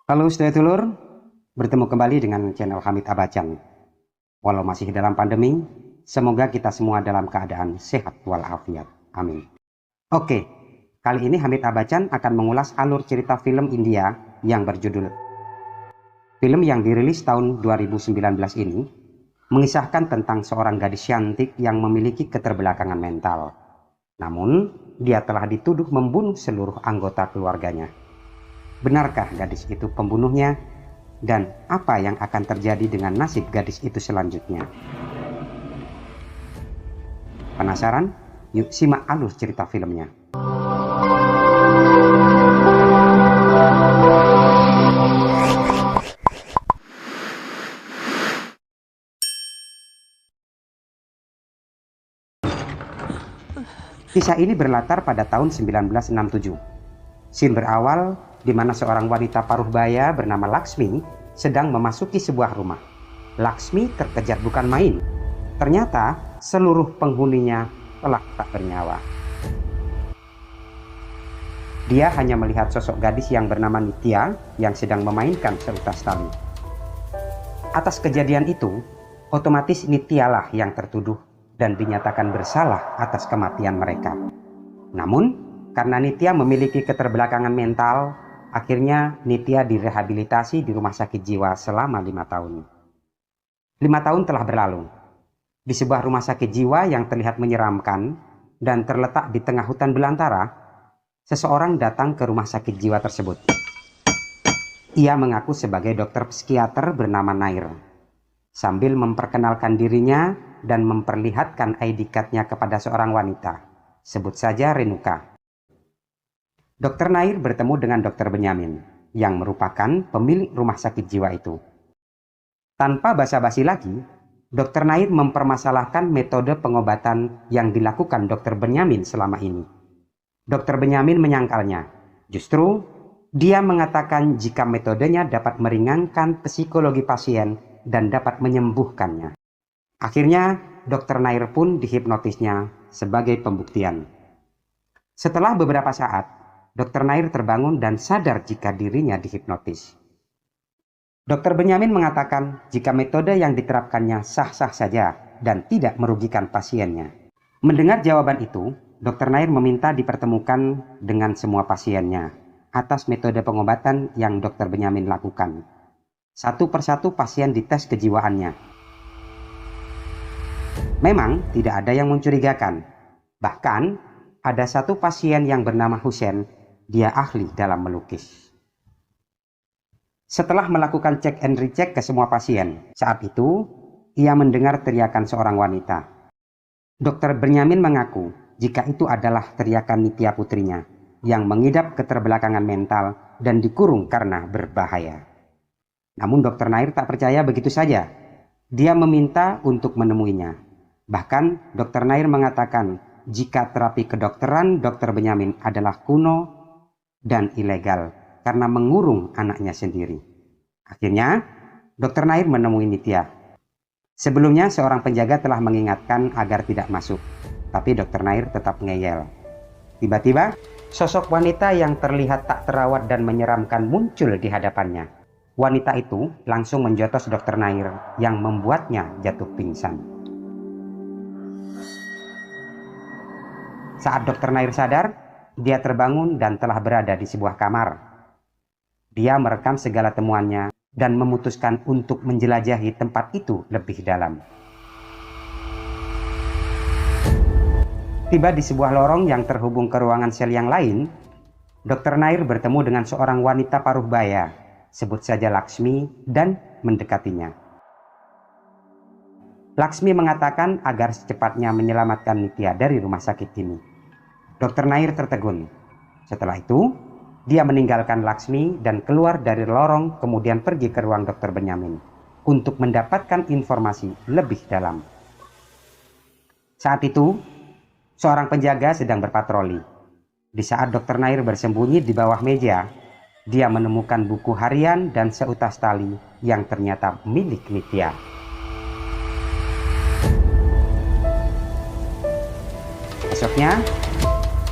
Halo sedulur, bertemu kembali dengan channel Hamid Abacan. Walau masih dalam pandemi, semoga kita semua dalam keadaan sehat walafiat. Amin. Oke, kali ini Hamid Abacan akan mengulas alur cerita film India yang berjudul. Film yang dirilis tahun 2019 ini mengisahkan tentang seorang gadis cantik yang memiliki keterbelakangan mental. Namun, dia telah dituduh membunuh seluruh anggota keluarganya. Benarkah gadis itu pembunuhnya? Dan apa yang akan terjadi dengan nasib gadis itu selanjutnya? Penasaran? Yuk simak alur cerita filmnya. Kisah ini berlatar pada tahun 1967. Scene berawal di mana seorang wanita paruh baya bernama Laksmi sedang memasuki sebuah rumah. Laksmi terkejar bukan main. Ternyata seluruh penghuninya telah tak bernyawa. Dia hanya melihat sosok gadis yang bernama Nitya yang sedang memainkan seutas tali. Atas kejadian itu, otomatis Nityalah yang tertuduh dan dinyatakan bersalah atas kematian mereka. Namun, karena Nitya memiliki keterbelakangan mental, akhirnya Nitya direhabilitasi di rumah sakit jiwa selama 5 tahun. 5 tahun telah berlalu. Di sebuah rumah sakit jiwa yang terlihat menyeramkan dan terletak di tengah hutan belantara, seseorang datang ke rumah sakit jiwa tersebut. Ia mengaku sebagai dokter psikiater bernama Nair. Sambil memperkenalkan dirinya dan memperlihatkan ID card-nya kepada seorang wanita, sebut saja Renuka. Dr. Nair bertemu dengan Dr. Benyamin, yang merupakan pemilik rumah sakit jiwa itu. Tanpa basa-basi lagi, Dr. Nair mempermasalahkan metode pengobatan yang dilakukan Dr. Benyamin selama ini. Dr. Benyamin menyangkalnya. Justru, dia mengatakan jika metodenya dapat meringankan psikologi pasien dan dapat menyembuhkannya. Akhirnya, Dr. Nair pun dihipnotisnya sebagai pembuktian. Setelah beberapa saat, Dr. Nair terbangun dan sadar jika dirinya dihipnotis. Dr. Benyamin mengatakan jika metode yang diterapkannya sah-sah saja dan tidak merugikan pasiennya. Mendengar jawaban itu, Dr. Nair meminta dipertemukan dengan semua pasiennya atas metode pengobatan yang Dr. Benyamin lakukan. Satu persatu pasien dites kejiwaannya. Memang tidak ada yang mencurigakan. Bahkan ada satu pasien yang bernama Hussein, dia ahli dalam melukis. Setelah melakukan cek and recheck ke semua pasien, saat itu ia mendengar teriakan seorang wanita. Dr. Benyamin mengaku jika itu adalah teriakan Nitya putrinya yang mengidap keterbelakangan mental dan dikurung karena berbahaya. Namun Dr. Nair tak percaya begitu saja. Dia meminta untuk menemuinya. Bahkan Dr. Nair mengatakan jika terapi kedokteran Dr. Benyamin adalah kuno dan ilegal karena mengurung anaknya sendiri. Akhirnya Dr. Nair menemui Nitya. Sebelumnya seorang penjaga telah mengingatkan agar tidak masuk, tapi Dr. Nair tetap ngeyel. Tiba-tiba sosok wanita yang terlihat tak terawat dan menyeramkan muncul di hadapannya. Wanita itu langsung menjotos Dr. Nair yang membuatnya jatuh pingsan. Saat Dr. Nair sadar, dia terbangun dan telah berada di sebuah kamar. Dia merekam segala temuannya dan memutuskan untuk menjelajahi tempat itu lebih dalam. Tiba di sebuah lorong yang terhubung ke ruangan sel yang lain, Dr. Nair bertemu dengan seorang wanita paruh baya, sebut saja Laksmi, dan mendekatinya. Laksmi mengatakan agar secepatnya menyelamatkan Nitya dari rumah sakit ini. Dr. Nair tertegun. Setelah itu, dia meninggalkan Laksmi dan keluar dari lorong kemudian pergi ke ruang Dr. Benyamin untuk mendapatkan informasi lebih dalam. Saat itu, seorang penjaga sedang berpatroli. Di saat Dr. Nair bersembunyi di bawah meja, dia menemukan buku harian dan seutas tali yang ternyata milik Nitya. Besoknya,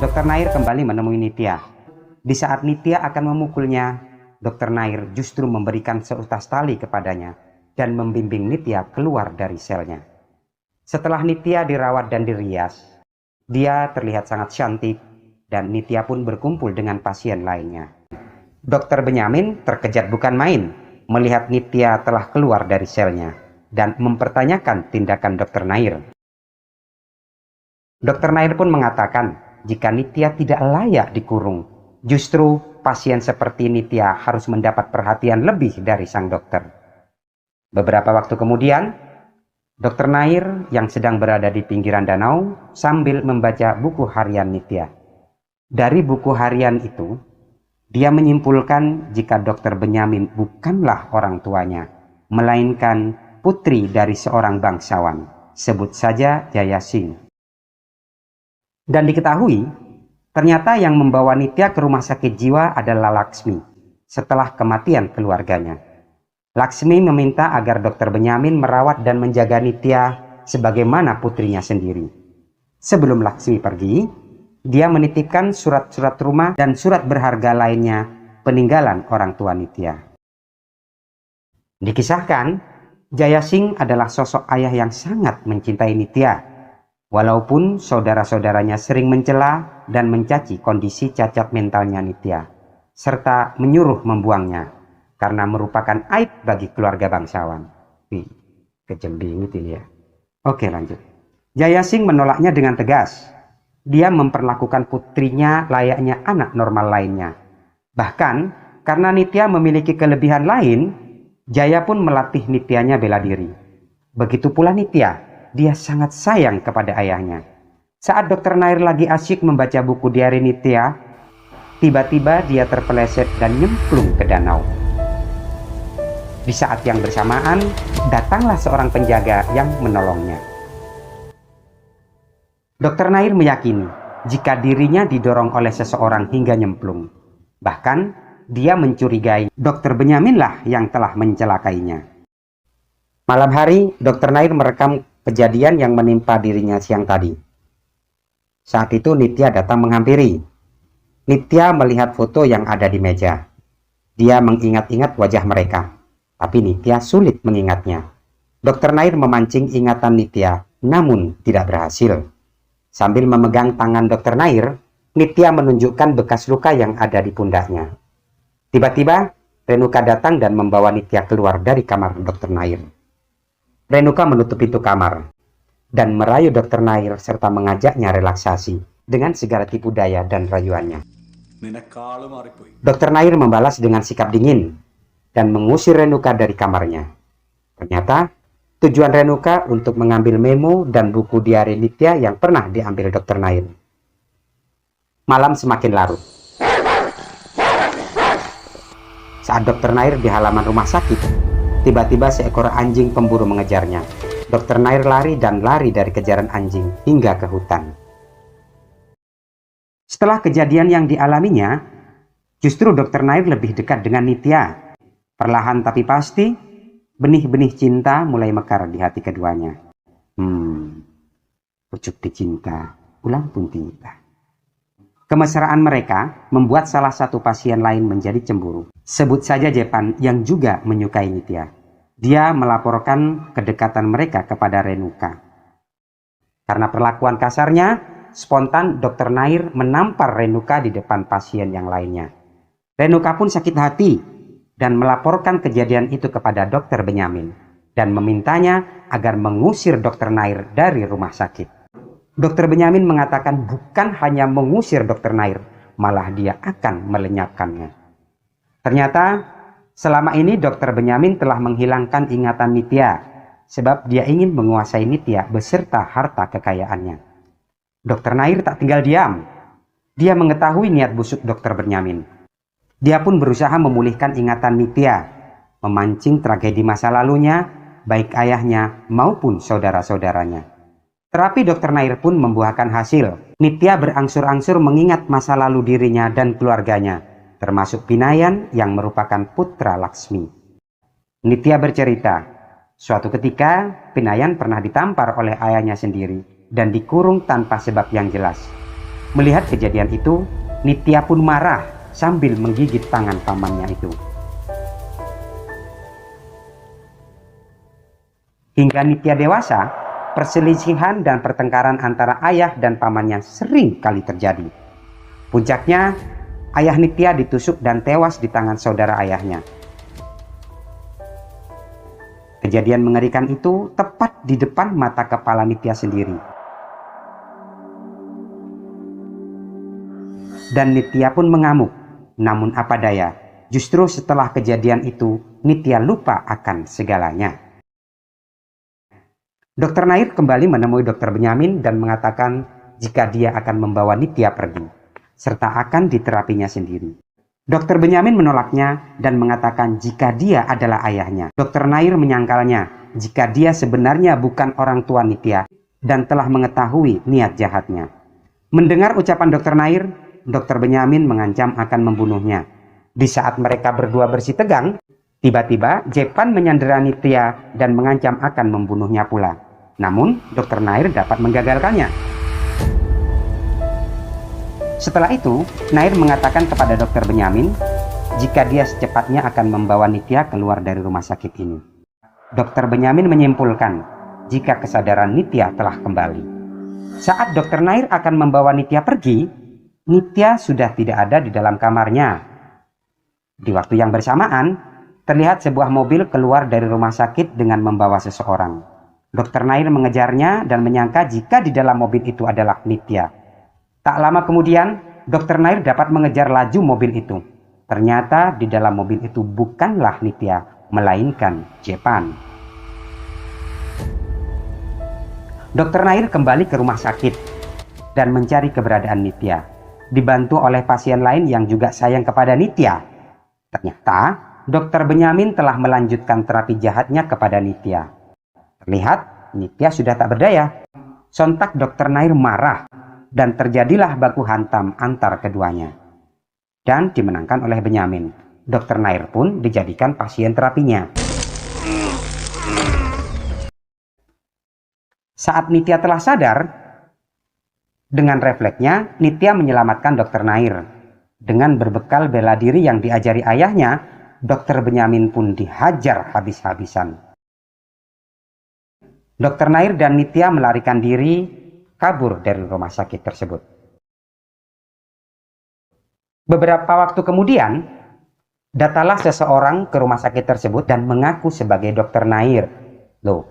Dr. Nair kembali menemui Nitya. Di saat Nitya akan memukulnya, Dr. Nair justru memberikan seutas tali kepadanya dan membimbing Nitya keluar dari selnya. Setelah Nitya dirawat dan dirias, dia terlihat sangat cantik dan Nitya pun berkumpul dengan pasien lainnya. Dr. Benyamin terkejut bukan main melihat Nitya telah keluar dari selnya dan mempertanyakan tindakan Dr. Nair. Dr. Nair pun mengatakan jika Nitya tidak layak dikurung, justru pasien seperti Nitya harus mendapat perhatian lebih dari sang dokter. Beberapa waktu kemudian, Dr. Nair yang sedang berada di pinggiran danau sambil membaca buku harian Nitya. Dari buku harian itu, dia menyimpulkan jika Dr. Benyamin bukanlah orang tuanya, melainkan putri dari seorang bangsawan, sebut saja Jaya Singh. Dan diketahui, ternyata yang membawa Nitya ke rumah sakit jiwa adalah Laksmi setelah kematian keluarganya. Laksmi meminta agar Dr. Benyamin merawat dan menjaga Nitya sebagaimana putrinya sendiri. Sebelum Laksmi pergi, dia menitipkan surat-surat rumah dan surat berharga lainnya peninggalan orang tua Nitya. Dikisahkan, Jaya Singh adalah sosok ayah yang sangat mencintai Nitya. Walaupun saudara-saudaranya sering mencela dan mencaci kondisi cacat mentalnya Nitya, serta menyuruh membuangnya karena merupakan aib bagi keluarga bangsawan. Kejem bingit ini ya. Oke, lanjut. Jaya Singh menolaknya dengan tegas. Dia memperlakukan putrinya layaknya anak normal lainnya. Bahkan karena Nitya memiliki kelebihan lain, Jaya pun melatih Nityanya bela diri. Begitu pula Nitya. Dia sangat sayang kepada ayahnya. Saat Dr. Nair lagi asyik membaca buku diari Nitya, tiba-tiba dia terpeleset dan nyemplung ke danau. Di saat yang bersamaan, datanglah seorang penjaga yang menolongnya. Dr. Nair meyakini jika dirinya didorong oleh seseorang hingga nyemplung. Bahkan, dia mencurigai Dr. Benyamin lah yang telah mencelakainya. Malam hari, Dr. Nair merekam kejadian yang menimpa dirinya siang tadi. Saat itu Nitya datang menghampiri. Nitya melihat foto yang ada di meja. Dia mengingat-ingat wajah mereka, tapi Nitya sulit mengingatnya. Dr. Nair memancing ingatan Nitya, namun tidak berhasil. Sambil memegang tangan Dr. Nair, Nitya menunjukkan bekas luka yang ada di pundaknya. Tiba-tiba, Renuka datang dan membawa Nitya keluar dari kamar Dr. Nair. Renuka menutup pintu kamar dan merayu Dr. Nair serta mengajaknya relaksasi dengan segala tipu daya dan rayuannya. Dr. Nair membalas dengan sikap dingin dan mengusir Renuka dari kamarnya. Ternyata tujuan Renuka untuk mengambil memo dan buku diari Nitya yang pernah diambil Dr. Nair. Malam semakin larut. Saat Dr. Nair di halaman rumah sakit, tiba-tiba seekor anjing pemburu mengejarnya. Dr. Nair lari dan lari dari kejaran anjing hingga ke hutan. Setelah kejadian yang dialaminya, justru Dr. Nair lebih dekat dengan Nitya. Perlahan tapi pasti, benih-benih cinta mulai mekar di hati keduanya. Pucuk dicinta, ulang pun tiba. Kemesraan mereka membuat salah satu pasien lain menjadi cemburu. Sebut saja Jepan yang juga menyukai Nitya. Dia melaporkan kedekatan mereka kepada Renuka. Karena perlakuan kasarnya, spontan Dr. Nair menampar Renuka di depan pasien yang lainnya. Renuka pun sakit hati dan melaporkan kejadian itu kepada Dr. Benyamin dan memintanya agar mengusir Dr. Nair dari rumah sakit. Dr. Benyamin mengatakan bukan hanya mengusir Dr. Nair, malah dia akan melenyapkannya. Ternyata selama ini Dr. Benyamin telah menghilangkan ingatan Nitya, sebab dia ingin menguasai Nitya beserta harta kekayaannya. Dr. Nair tak tinggal diam. Dia mengetahui niat busuk Dr. Benyamin. Dia pun berusaha memulihkan ingatan Nitya, memancing tragedi masa lalunya, baik ayahnya maupun saudara-saudaranya. Terapi Dr. Nair pun membuahkan hasil. Nitya berangsur-angsur mengingat masa lalu dirinya dan keluarganya, termasuk Pinayan yang merupakan putra Laksmi. Nitya bercerita, suatu ketika Pinayan pernah ditampar oleh ayahnya sendiri dan dikurung tanpa sebab yang jelas. Melihat kejadian itu, Nitya pun marah sambil menggigit tangan pamannya itu. Hingga Nitya dewasa, perselisihan dan pertengkaran antara ayah dan pamannya sering kali terjadi. Puncaknya, ayah Nitya ditusuk dan tewas di tangan saudara ayahnya. Kejadian mengerikan itu tepat di depan mata kepala Nitya sendiri. Dan Nitya pun mengamuk. Namun apa daya, justru setelah kejadian itu, Nitya lupa akan segalanya. Dr. Nair kembali menemui Dr. Benyamin dan mengatakan jika dia akan membawa Nitya pergi, serta akan diterapinya sendiri. Dr. Benyamin menolaknya dan mengatakan jika dia adalah ayahnya. Dr. Nair menyangkalnya jika dia sebenarnya bukan orang tua Nitya dan telah mengetahui niat jahatnya. Mendengar ucapan Dr. Nair, Dr. Benyamin mengancam akan membunuhnya. Di saat mereka berdua bersih tegang, tiba-tiba Jepan menyandera Nitya dan mengancam akan membunuhnya pula. Namun, Dr. Nair dapat menggagalkannya. Setelah itu, Nair mengatakan kepada Dr. Benyamin jika dia secepatnya akan membawa Nitya keluar dari rumah sakit ini. Dr. Benyamin menyimpulkan jika kesadaran Nitya telah kembali. Saat Dr. Nair akan membawa Nitya pergi, Nitya sudah tidak ada di dalam kamarnya. Di waktu yang bersamaan, terlihat sebuah mobil keluar dari rumah sakit dengan membawa seseorang. Dr. Nair mengejarnya dan menyangka jika di dalam mobil itu adalah Nitya. Tak lama kemudian, Dr. Nair dapat mengejar laju mobil itu. Ternyata di dalam mobil itu bukanlah Nitya, melainkan Jepan. Dr. Nair kembali ke rumah sakit dan mencari keberadaan Nitya, dibantu oleh pasien lain yang juga sayang kepada Nitya. Ternyata Dr. Benyamin telah melanjutkan terapi jahatnya kepada Nitya. Terlihat Nitya sudah tak berdaya. Sontak Dr. Nair marah dan terjadilah baku hantam antar keduanya. Dan dimenangkan oleh Benyamin. Dr. Nair pun dijadikan pasien terapinya. Saat Nitya telah sadar, dengan refleksnya Nitya menyelamatkan Dr. Nair. Dengan berbekal bela diri yang diajari ayahnya, Dr. Benyamin pun dihajar habis-habisan. Dr. Nair dan Nitya melarikan diri kabur dari rumah sakit tersebut. Beberapa waktu kemudian, datanglah seseorang ke rumah sakit tersebut dan mengaku sebagai Dr. Nair. Loh,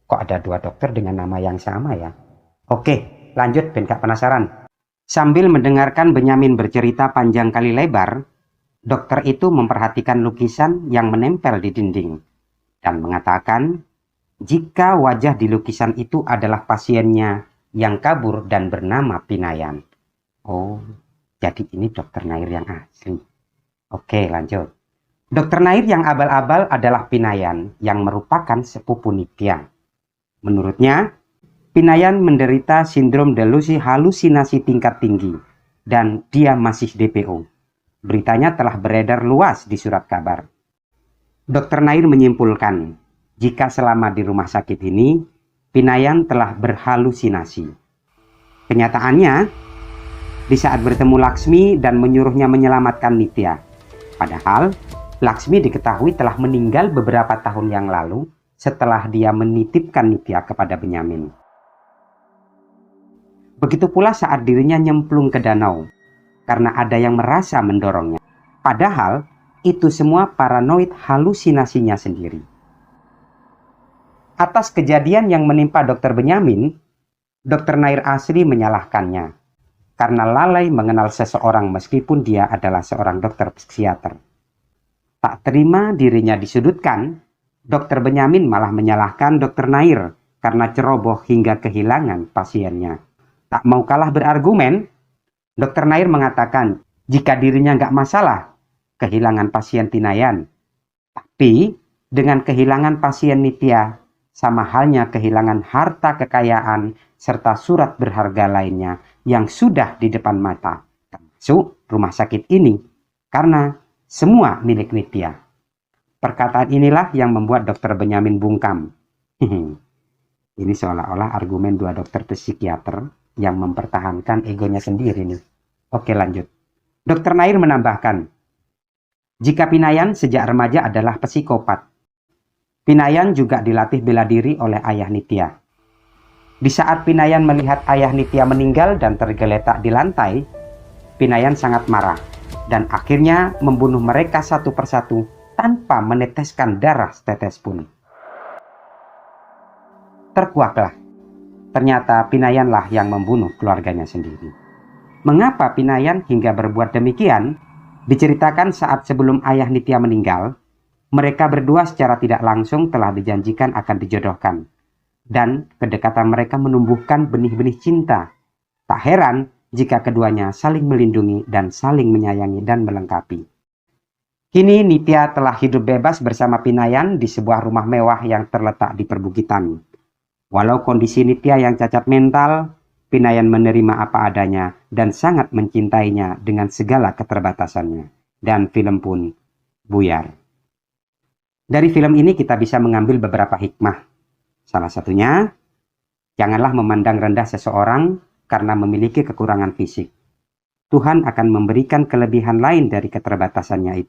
kok ada dua dokter dengan nama yang sama ya? Oke, lanjut, ben gak penasaran. Sambil mendengarkan Benyamin bercerita panjang kali lebar, dokter itu memperhatikan lukisan yang menempel di dinding dan mengatakan jika wajah di lukisan itu adalah pasiennya yang kabur dan bernama Pinayan. Oh, jadi ini Dr. Nair yang asli. Oke, lanjut. Dr. Nair yang abal-abal adalah Pinayan yang merupakan sepupu Nitya. Menurutnya, Pinayan menderita sindrom delusi halusinasi tingkat tinggi dan dia masih DPO. Beritanya telah beredar luas di surat kabar. Dr. Nair menyimpulkan jika selama di rumah sakit ini, Pinayan telah berhalusinasi. Kenyataannya, di saat bertemu Laksmi dan menyuruhnya menyelamatkan Nitya. Padahal, Laksmi diketahui telah meninggal beberapa tahun yang lalu setelah dia menitipkan Nitya kepada Benyamin. Begitu pula saat dirinya nyemplung ke danau, karena ada yang merasa mendorongnya. Padahal, itu semua paranoid halusinasinya sendiri. Atas kejadian yang menimpa Dr. Benyamin, Dr. Nair asli menyalahkannya karena lalai mengenal seseorang meskipun dia adalah seorang dokter psikiater. Tak terima dirinya disudutkan, Dr. Benyamin malah menyalahkan Dr. Nair karena ceroboh hingga kehilangan pasiennya. Tak mau kalah berargumen, Dr. Nair mengatakan jika dirinya nggak masalah kehilangan pasien Pinayan, tapi dengan kehilangan pasien Nitya, sama halnya kehilangan harta kekayaan serta surat berharga lainnya yang sudah di depan mata, termasuk rumah sakit ini, karena semua milik Nitya. Perkataan inilah yang membuat Dr. Benyamin bungkam. Ini seolah-olah argumen dua dokter psikiater yang mempertahankan egonya sendiri nih. Oke, lanjut. Dr. Nair menambahkan, jika Pinayan sejak remaja adalah psikopat. Pinayan juga dilatih bela diri oleh ayah Nitya. Di saat Pinayan melihat ayah Nitya meninggal dan tergeletak di lantai, Pinayan sangat marah dan akhirnya membunuh mereka satu persatu tanpa meneteskan darah setetes pun. Terkuaklah, ternyata Pinayanlah yang membunuh keluarganya sendiri. Mengapa Pinayan hingga berbuat demikian? Diceritakan saat sebelum ayah Nitya meninggal, mereka berdua secara tidak langsung telah dijanjikan akan dijodohkan. Dan kedekatan mereka menumbuhkan benih-benih cinta. Tak heran jika keduanya saling melindungi dan saling menyayangi dan melengkapi. Kini Nitya telah hidup bebas bersama Pinayan di sebuah rumah mewah yang terletak di perbukitan. Walau kondisi Nitya yang cacat mental, Pinayan menerima apa adanya dan sangat mencintainya dengan segala keterbatasannya. Dan film pun buyar. Dari film ini kita bisa mengambil beberapa hikmah. Salah satunya, janganlah memandang rendah seseorang karena memiliki kekurangan fisik. Tuhan akan memberikan kelebihan lain dari keterbatasannya itu.